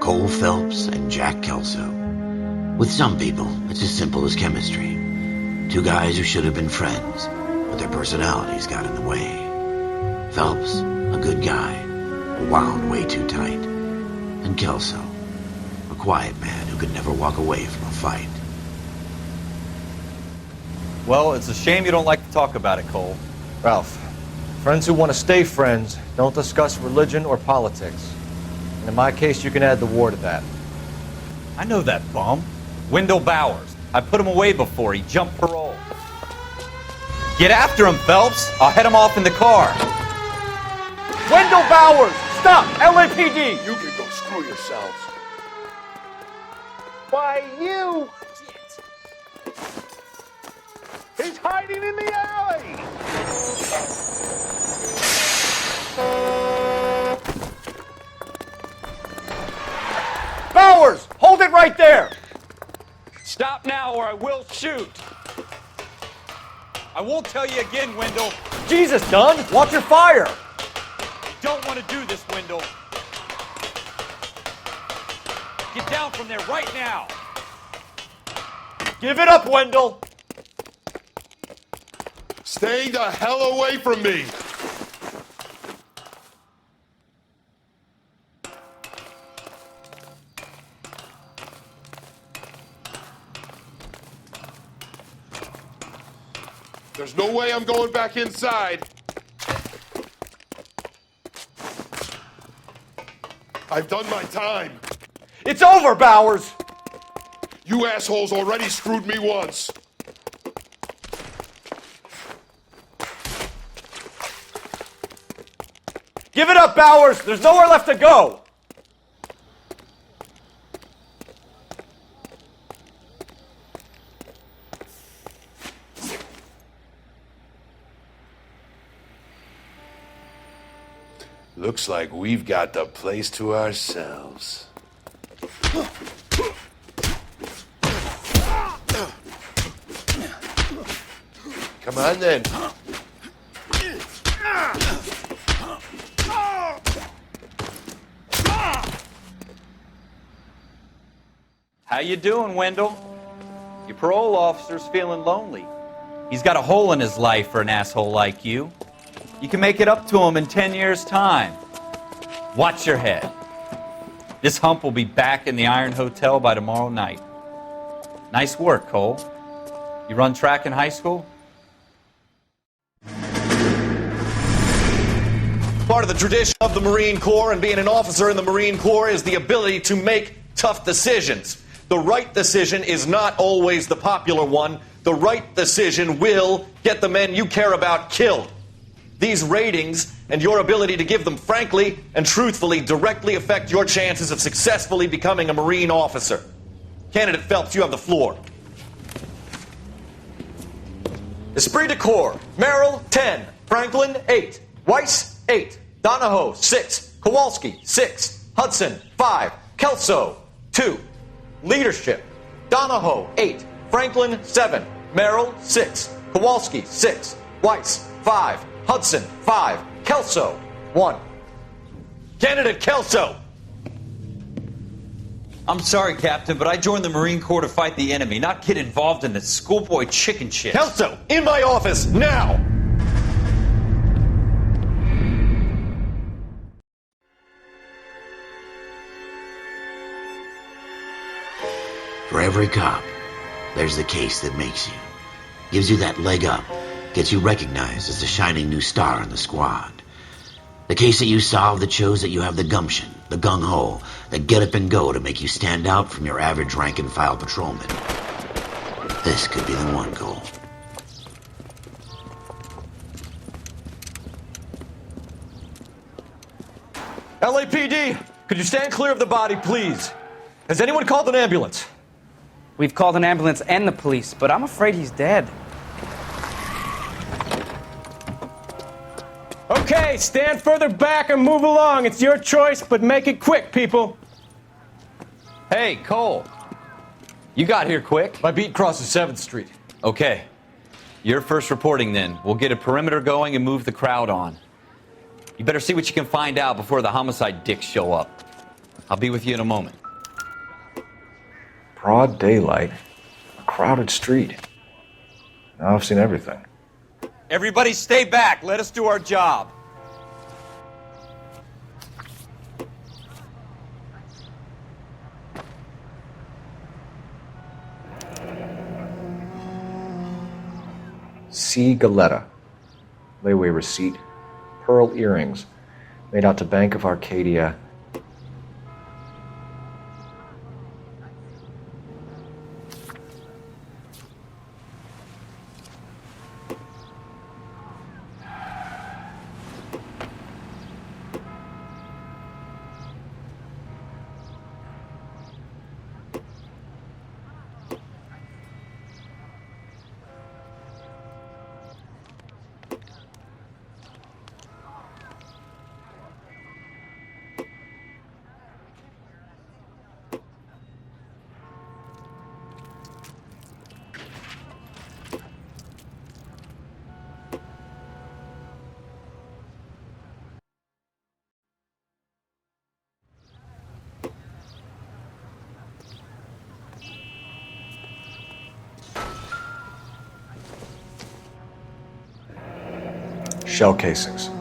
Cole Phelps and Jack Kelso. With some people, it's as simple as chemistry. Two guys who should have been friends, but their personalities got in the way. Phelps, a good guy, wound way too tight. And Kelso, a quiet man who could never walk away from a fight. Well, it's a shame you don't like to talk about it, Cole. Ralph, friends who want to stay friends don't discuss religion or politics. And in my case, you can add the war to that. I know that bum. Wendell Bowers. I put him away before. He jumped parole. Get after him, Phelps. I'll head him off in the car. Wendell Bowers! Stop! LAPD! You can go screw yourselves. Why, you! He's hiding in the alley! Bowers! Hold it right there! Stop now or I will shoot. I won't tell you again, Wendell. Jesus, Dunn! Watch your fire! You don't want to do this, Wendell. Get down from there right now. Give it up, Wendell! Stay the hell away from me! There's no way I'm going back inside. I've done my time. It's over, Bowers! You assholes already screwed me once. Give it up, Bowers! There's nowhere left to go! Looks like we've got the place to ourselves. Come on then. How you doing, Wendell? Your parole officer's feeling lonely. He's got a hole in his life for an asshole like you. You can make it up to him in 10 years' time. Watch your head. This hump will be back in the Iron Hotel by tomorrow night. Nice work, Cole. You run track in high school? Part of the tradition of the Marine Corps and being an officer in the Marine Corps is the ability to make tough decisions. The right decision is not always the popular one. The right decision will get the men you care about killed. These ratings and your ability to give them frankly and truthfully directly affect your chances of successfully becoming a Marine officer. Candidate Phelps, you have the floor. Esprit de Corps, Merrill, 10. Franklin, 8. Weiss, 8. Donahoe, 6. Kowalski, 6. Hudson, 5. Kelso, 2. Leadership, Donahoe, 8. Franklin, 7. Merrill, 6. Kowalski, 6. Weiss, 5. Hudson, 5. Kelso, 1. Candidate Kelso. I'm sorry, Captain, but I joined the Marine Corps to fight the enemy, not get involved in this schoolboy chicken shit. Kelso, in my office, now! For every cop, there's the case that makes you. Gives you that leg up. Gets you recognized as the shining new star in the squad. The case that you solve that shows that you have the gumption, the gung-ho, the get up and go to make you stand out from your average rank-and-file patrolman. This could be the one, Cole. LAPD, could you stand clear of the body, please? Has anyone called an ambulance? We've called an ambulance and the police, but I'm afraid he's dead. Okay, stand further back and move along. It's your choice, but make it quick, people. Hey, Cole. You got here quick. My beat crosses 7th Street. Okay. You're first reporting then. We'll get a perimeter going and move the crowd on. You better see what you can find out before the homicide dicks show up. I'll be with you in a moment. Broad daylight, a crowded street. Now I've seen everything. Everybody stay back. Let us do our job. C. Galetta. Layaway receipt. Pearl earrings. Made out to Bank of Arcadia. Shell casings.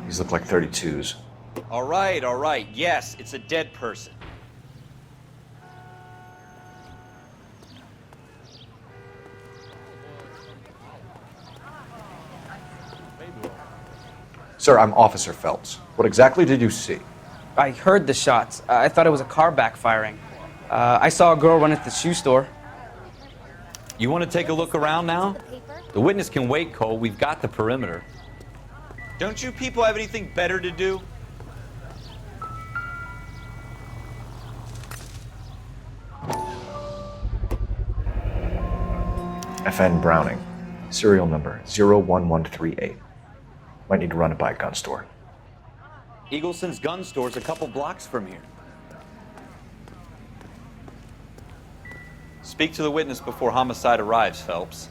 These look like 32s. All right. Yes, it's a dead person. Sir, I'm Officer Phelps. What exactly did you see? I heard the shots. I thought it was a car backfiring. I saw a girl run at the shoe store. You want to take a look around now? The witness can wait, Cole. We've got the perimeter. Don't you people have anything better to do? FN Browning. Serial number 01138. Might need to run it by a gun store. Eagleson's gun store's a couple blocks from here. Speak to the witness before homicide arrives, Phelps.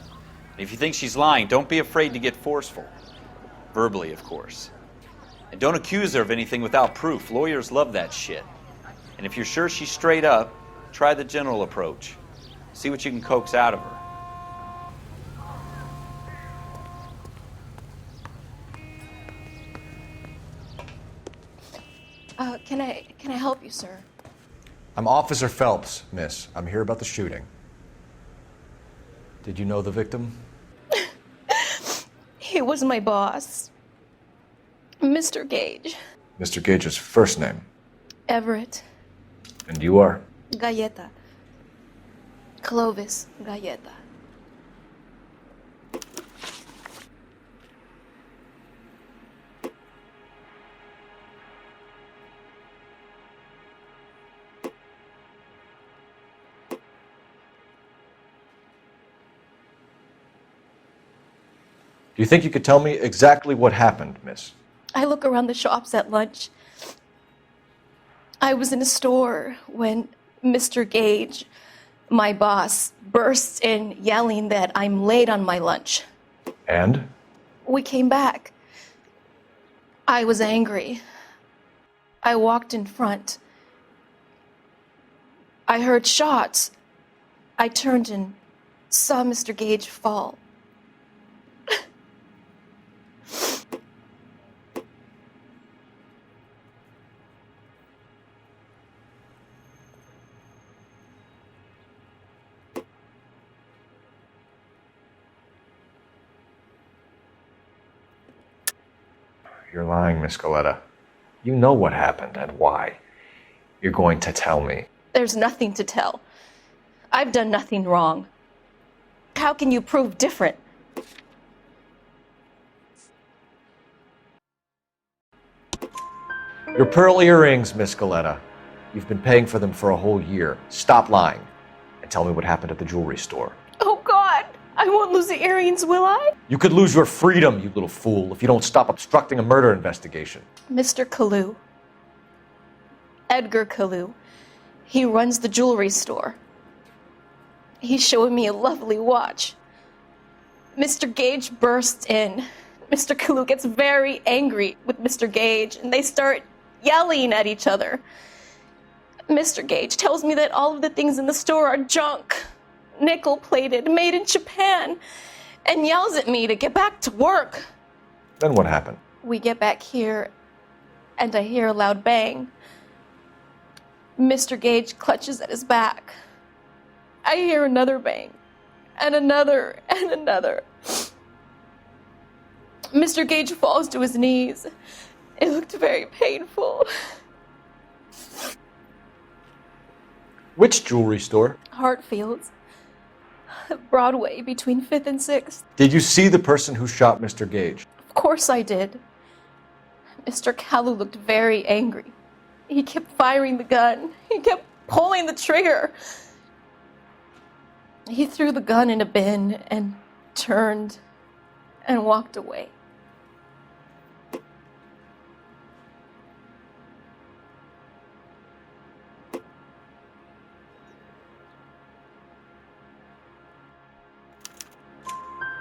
If you think she's lying, don't be afraid to get forceful. Verbally, of course. And don't accuse her of anything without proof. Lawyers love that shit. And if you're sure she's straight up, try the general approach. See what you can coax out of her. Can I help you, sir? I'm Officer Phelps, miss. I'm here about the shooting. Did you know the victim? He was my boss, Mr. Gage. Mr. Gage's first name. Everett. And you are? Galleta. Clovis Galleta. Do you think you could tell me exactly what happened, miss? I look around the shops at lunch. I was in a store when Mr. Gage, my boss, bursts in yelling that I'm late on my lunch. And? We came back. I was angry. I walked in front. I heard shots. I turned and saw Mr. Gage fall. You're lying, Miss Galetta. You know what happened and why. You're going to tell me. There's nothing to tell. I've done nothing wrong. How can you prove different? Your pearl earrings, Miss Galetta. You've been paying for them for a whole year. Stop lying and tell me what happened at the jewelry store. Oh, God! I won't lose the earrings, will I? You could lose your freedom, you little fool, if you don't stop obstructing a murder investigation. Mr. Kalu. Edgar Kalu. He runs the jewelry store. He's showing me a lovely watch. Mr. Gage bursts in. Mr. Kalu gets very angry with Mr. Gage, and they start yelling at each other. Mr. Gage tells me that all of the things in the store are junk, nickel-plated, made in Japan, and yells at me to get back to work. Then what happened? We get back here, and I hear a loud bang. Mr. Gage clutches at his back. I hear another bang, and another, and another. Mr. Gage falls to his knees. It looked very painful. Which jewelry store? Hartfield's. Broadway, between 5th and 6th. Did you see the person who shot Mr. Gage? Of course I did. Mr. Kalu looked very angry. He kept firing the gun. He kept pulling the trigger. He threw the gun in a bin and turned and walked away.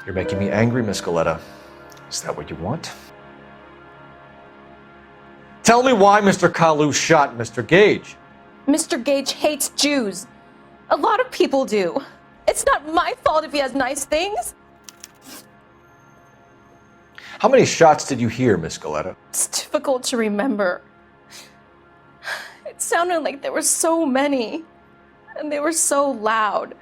You're making me angry, Miss Galetta. Is that what you want? Tell me why Mr. Kalu shot Mr. Gage. Mr. Gage hates Jews. A lot of people do. It's not my fault if he has nice things. How many shots did you hear, Miss Galetta? It's difficult to remember. It sounded like there were so many, and they were so loud.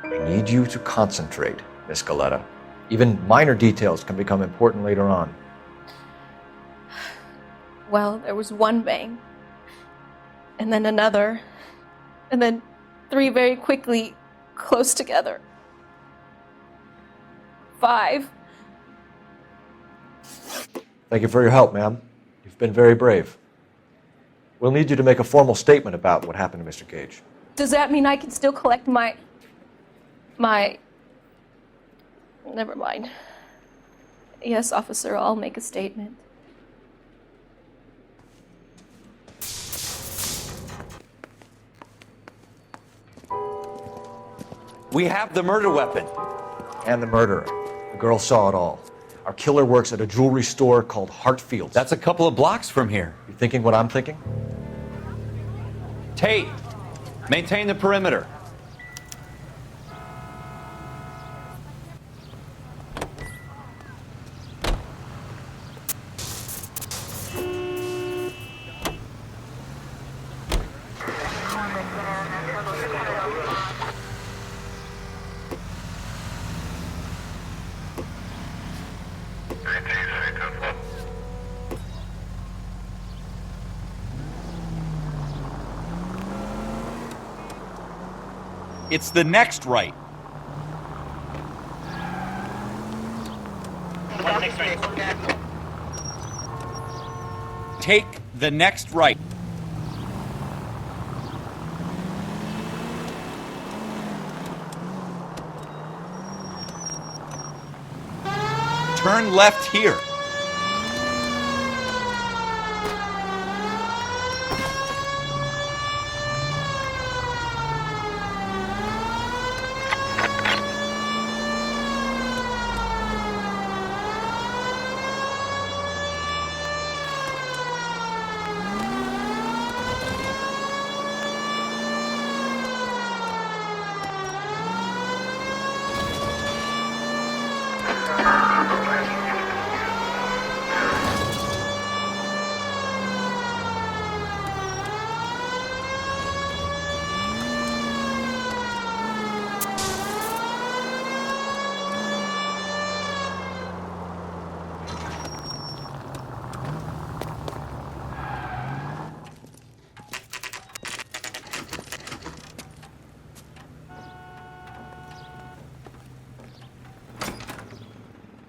I need you to concentrate, Miss Galetta. Even minor details can become important later on. Well, there was one bang, and then another, and then 3 very quickly, close together. 5. Thank you for your help, ma'am. You've been very brave. We'll need you to make a formal statement about what happened to Mr. Gage. Does that mean I can still collect my... Never mind. Yes, officer, I'll make a statement. We have the murder weapon. And the murderer. The girl saw it all. Our killer works at a jewelry store called Hartfield's. That's a couple of blocks from here. You thinking what I'm thinking? Tate, maintain the perimeter. It's the next right. Take the next right. Turn left here.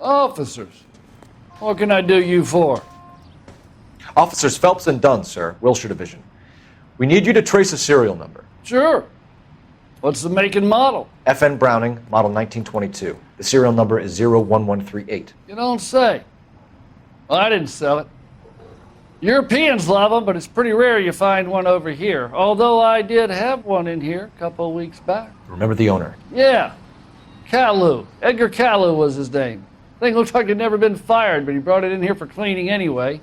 Officers, what can I do you for? Officers Phelps and Dunn, sir, Wilshire Division. We need you to trace a serial number. Sure. What's the make and model? FN Browning, model 1922. The serial number is 01138. You don't say. Well, I didn't sell it. Europeans love them, but it's pretty rare you find one over here. Although I did have one in here a couple of weeks back. Remember the owner? Yeah, Caillou. Edgar Caillou was his name. Thing looks like he'd never been fired, but he brought it in here for cleaning anyway.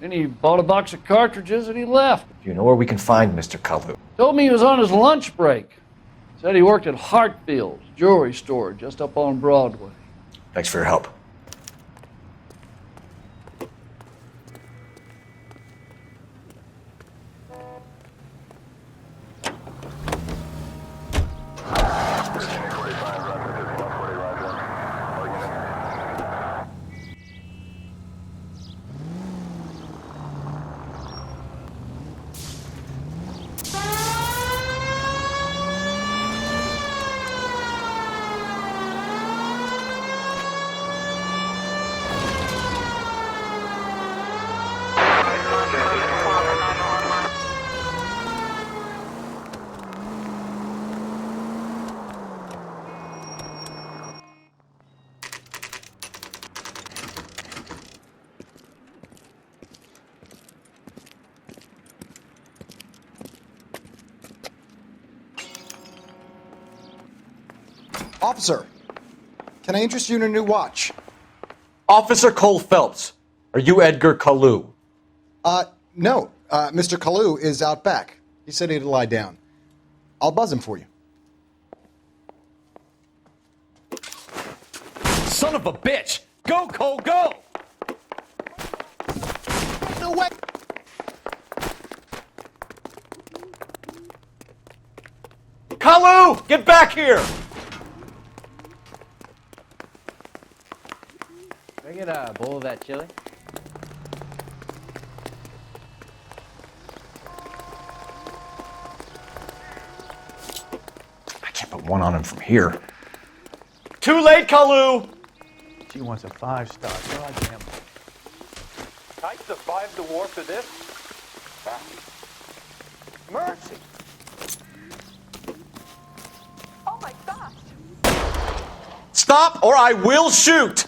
Then he bought a box of cartridges and he left. Do you know where we can find Mr. Caillou? Told me he was on his lunch break. Said he worked at Hartfield's jewelry store just up on Broadway. Thanks for your help. Officer, can I interest you in a new watch? Officer Cole Phelps, are you Edgar Caillou? No. Mr. Caillou is out back. He said he'd lie down. I'll buzz him for you. Son of a bitch! Go, Cole, go! No way! Caillou, get back here! Can I get a bowl of that chili? I can't put one on him from here. Too late, Caillou! She wants a 5-star. Goddamn. I survived the war for this? Mercy! Oh my gosh! Stop or I will shoot!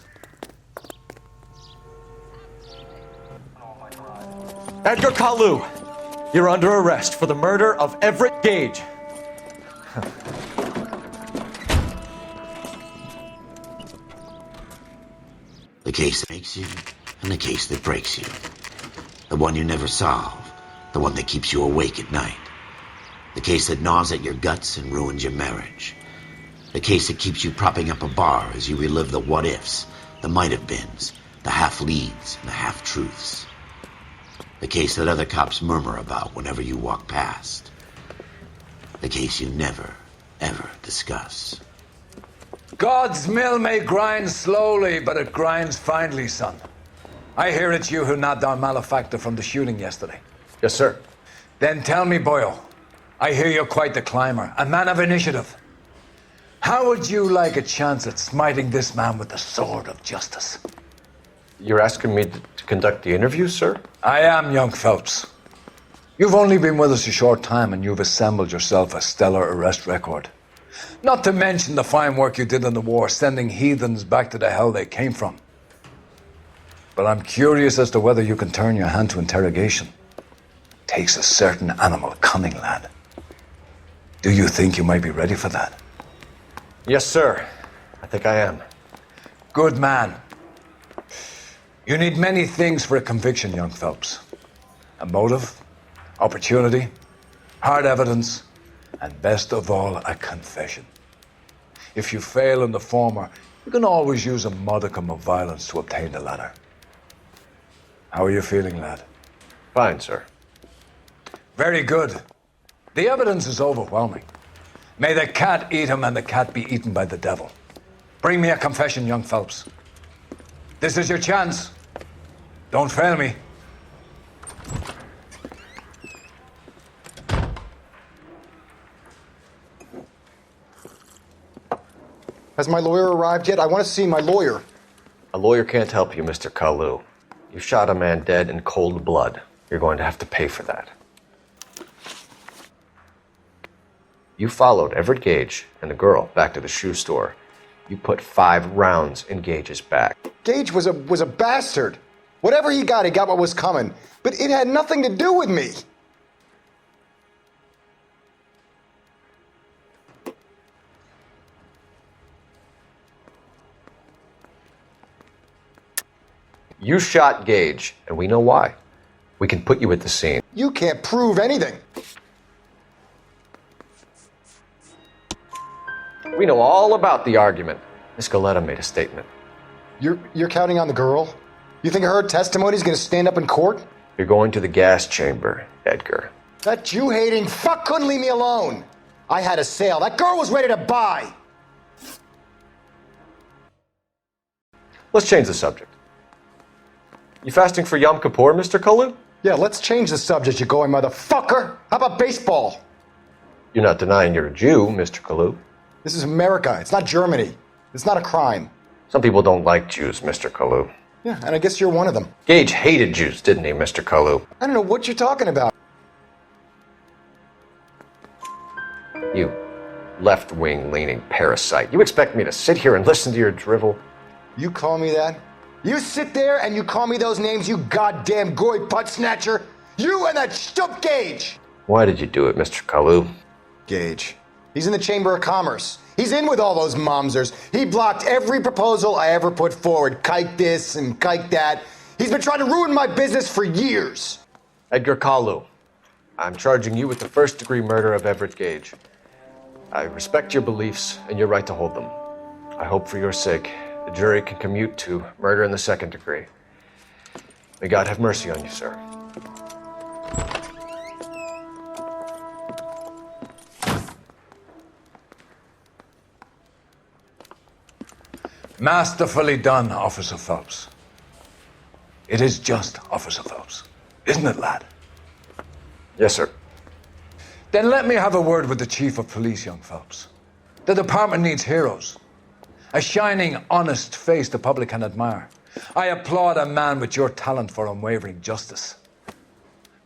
Edgar Caillou, you're under arrest for the murder of Everett Gage. The case that makes you and the case that breaks you. The one you never solve. The one that keeps you awake at night. The case that gnaws at your guts and ruins your marriage. The case that keeps you propping up a bar as you relive the what-ifs, the might-have-beens, the half-leads, and the half-truths. The case that other cops murmur about whenever you walk past. The case you never, ever discuss. God's mill may grind slowly, but it grinds finely, son. I hear it's you who nabbed our malefactor from the shooting yesterday. Yes, sir. Then tell me, boyo, I hear you're quite the climber, a man of initiative. How would you like a chance at smiting this man with the sword of justice? You're asking me to conduct the interview, sir? I am, young Phelps. You've only been with us a short time and you've assembled yourself a stellar arrest record. Not to mention the fine work you did in the war, sending heathens back to the hell they came from. But I'm curious as to whether you can turn your hand to interrogation. Takes a certain animal cunning, lad. Do you think you might be ready for that? Yes, sir. I think I am. Good man. You need many things for a conviction, young Phelps. A motive, opportunity, hard evidence, and best of all, a confession. If you fail in the former, you can always use a modicum of violence to obtain the latter. How are you feeling, lad? Fine, sir. Very good. The evidence is overwhelming. May the cat eat him and the cat be eaten by the devil. Bring me a confession, young Phelps. This is your chance. Don't fail me. Has my lawyer arrived yet? I want to see my lawyer. A lawyer can't help you, Mr. Caillou. You shot a man dead in cold blood. You're going to have to pay for that. You followed Everett Gage and the girl back to the shoe store. You put 5 rounds in Gage's back. Gage was a bastard. Whatever he got what was coming. But it had nothing to do with me. You shot Gage, and we know why. We can put you at the scene. You can't prove anything. We know all about the argument. Miss Galetta made a statement. You're counting on the girl? You think her testimony is going to stand up in court? You're going to the gas chamber, Edgar. That Jew-hating fuck couldn't leave me alone. I had a sale. That girl was ready to buy. Let's change the subject. You fasting for Yom Kippur, Mr. Kalu? Yeah, let's change the subject, you going motherfucker. How about baseball? You're not denying you're a Jew, Mr. Kalu. This is America. It's not Germany. It's not a crime. Some people don't like Jews, Mr. Kalu. Yeah, and I guess you're one of them. Gage hated Jews, didn't he, Mr. Kalu? I don't know what you're talking about. You left-wing leaning parasite. You expect me to sit here and listen to your drivel? You call me that? You sit there and you call me those names, you goddamn goy putt snatcher? You and that stup Gage! Why did you do it, Mr. Kalu? Gage. He's in the Chamber of Commerce. He's in with all those momsers. He blocked every proposal I ever put forward. Kike this and kike that. He's been trying to ruin my business for years. Edgar Kalu, I'm charging you with the first-degree murder of Everett Gage. I respect your beliefs and your right to hold them. I hope for your sake the jury can commute to murder in the second degree. May God have mercy on you, sir. Masterfully done, Officer Phelps. It is just Officer Phelps, isn't it, lad? Yes, sir. Then let me have a word with the Chief of Police, young Phelps. The department needs heroes. A shining, honest face the public can admire. I applaud a man with your talent for unwavering justice.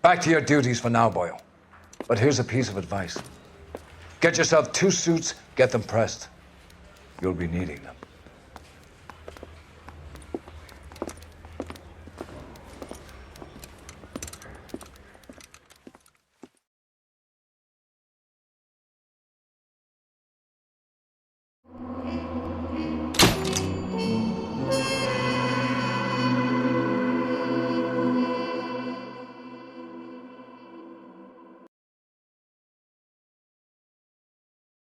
Back to your duties for now, boyo. But here's a piece of advice. Get yourself 2 suits, get them pressed. You'll be needing them.